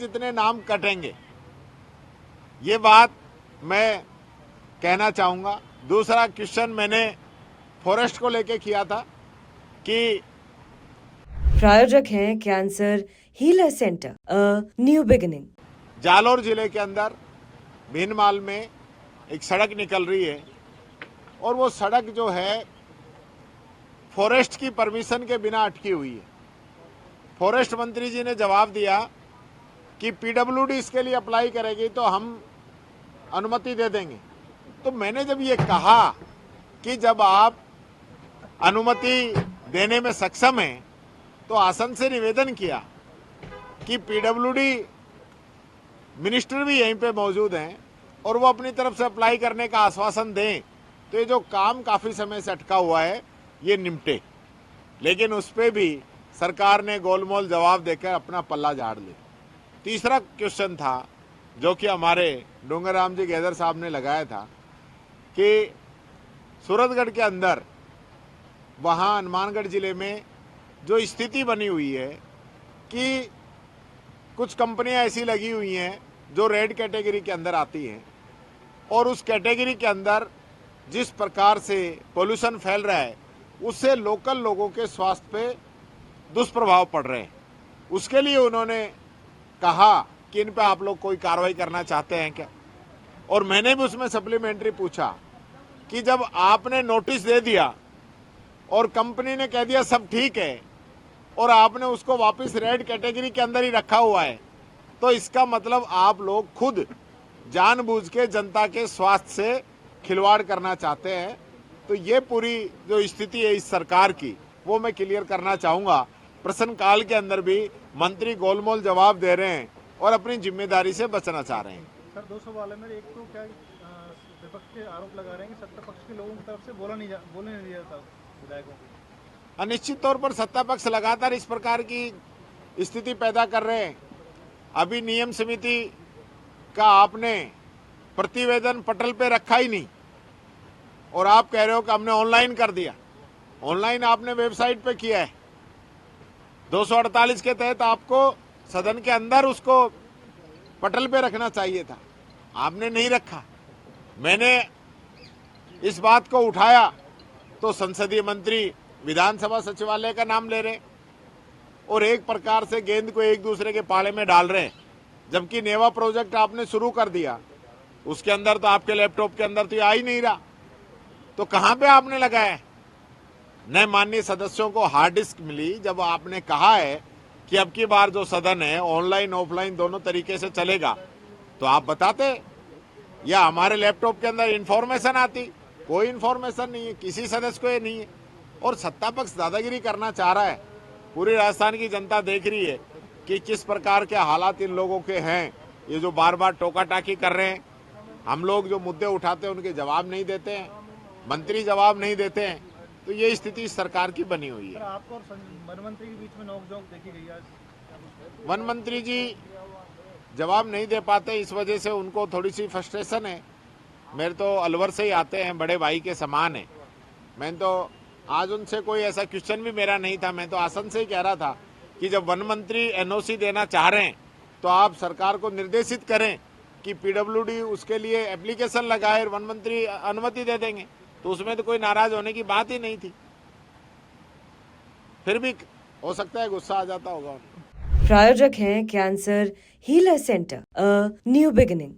जितने नाम कटेंगे, ये बात मैं कहना चाहूँगा। दूसरा क्वेश्चन मैंने फॉरेस्ट को लेके किया था कि प्रायोजक हैं cancer healer centre a new beginning. Jalore जिले के अंदर भीनमाल में एक सड़क निकल रही है और वो सड़क जो है फॉरेस्ट की परमिशन के बिना अटकी हुई है। फॉरेस्ट मंत्री जी ने जवाब दिया कि पीडब्ल्यूडी इसके लिए अप्लाई करेगी तो हम अनुमति दे देंगे। तो मैंने जब ये कहा कि जब आप अनुमति देने में सक्षम हैं तो आसन से निवेदन किया कि पीडब्ल्यूडी मिनिस्टर भी यहीं पे मौजूद हैं और वो अपनी तरफ से अप्लाई करने का आश्वासन दें तो ये जो काम काफ़ी समय से अटका हुआ है ये निपटे। लेकिन उस पर भी सरकार ने गोलमोल जवाब देकर अपना पल्ला झाड़ लिया। तीसरा क्वेश्चन था जो कि हमारे डोंगरराम जी गैदर साहब ने लगाया था कि सूरतगढ़ के अंदर वहाँ हनुमानगढ़ जिले में जो स्थिति बनी हुई है कि कुछ कंपनियां ऐसी लगी हुई हैं जो रेड कैटेगरी के अंदर आती हैं और उस कैटेगरी के अंदर जिस प्रकार से पोल्यूशन फैल रहा है उससे लोकल लोगों के स्वास्थ्य पे दुष्प्रभाव पड़ रहे हैं। उसके लिए उन्होंने कहा कि इन पे आप लोग कोई कार्रवाई करना चाहते हैं क्या। और मैंने भी उसमें सप्लीमेंट्री पूछा कि जब आपने नोटिस दे दिया और कंपनी ने कह दिया सब ठीक है और आपने उसको वापस रेड कैटेगरी के अंदर ही रखा हुआ है तो इसका मतलब आप लोग खुद जानबूझ के जनता के स्वास्थ्य से खिलवाड़ करना चाहते हैं। तो ये पूरी जो स्थिति है इस सरकार की वो मैं क्लियर करना चाहूँगा। प्रश्नकाल के अंदर भी मंत्री गोलमोल जवाब दे रहे हैं और अपनी जिम्मेदारी से बचना चाह रहे हैं। सर, दो सवाल है मेरे। एक तो क्या विपक्ष के आरोप लगा रहे हैं कि सत्ता पक्ष के लोगों की तरफ से बोलने नहीं दिया जाता विधायकों को। निश्चित तौर पर सत्ता पक्ष लगातार इस प्रकार की स्थिति पैदा कर रहे हैं। अभी नियम समिति का आपने प्रतिवेदन पटल पे रखा ही नहीं और आप कह रहे हो कि हमने ऑनलाइन कर दिया। ऑनलाइन आपने वेबसाइट पे किया है। 248 के तहत आपको सदन के अंदर उसको पटल पे रखना चाहिए था, आपने नहीं रखा। मैंने इस बात को उठाया तो संसदीय मंत्री विधानसभा सचिवालय का नाम ले रहे और एक प्रकार से गेंद को एक दूसरे के पाले में डाल रहे हैं। जबकि नेवा प्रोजेक्ट आपने शुरू कर दिया, उसके अंदर तो आपके लैपटॉप के अंदर तो ये आ ही नहीं रहा, तो कहां पे आपने लगाया? नए माननीय सदस्यों को हार्ड डिस्क मिली जब आपने कहा है कि अब की बार जो सदन है ऑनलाइन ऑफलाइन दोनों तरीके से चलेगा, तो आप बताते या हमारे लैपटॉप के अंदर इंफॉर्मेशन आती। कोई इंफॉर्मेशन नहीं है, किसी सदस्य को ये नहीं है और सत्ता पक्ष दादागिरी करना चाह रहा है। पूरी राजस्थान की जनता देख रही है कि किस प्रकार के हालात इन लोगों के हैं। ये जो बार बार टोका टाकी कर रहे हैं, हम लोग जो मुद्दे उठाते हैं उनके जवाब नहीं देते हैं, मंत्री जवाब नहीं देते हैं, तो ये स्थिति सरकार की बनी हुई है। आपको और वन मंत्री के बीच में नोकझोंक देखी गई आज। वन मंत्री जी जवाब नहीं दे पाते, इस वजह से उनको थोड़ी सी फ्रस्ट्रेशन है। मेरे तो अलवर से ही आते हैं, बड़े भाई के समान है। मैं तो आज उनसे कोई ऐसा क्वेश्चन भी मेरा नहीं था, मैं तो आसन से ही कह रहा था कि जब वन मंत्री एनओसी देना चाह रहे हैं तो आप सरकार को निर्देशित करें कि पीडब्ल्यूडी उसके लिए एप्लीकेशन लगाए, वन मंत्री अनुमति दे देंगे, तो उसमें तो कोई नाराज होने की बात ही नहीं थी। फिर भी हो सकता है गुस्सा आ जाता होगा। प्रायोजक हैं cancer healer centre a new beginning.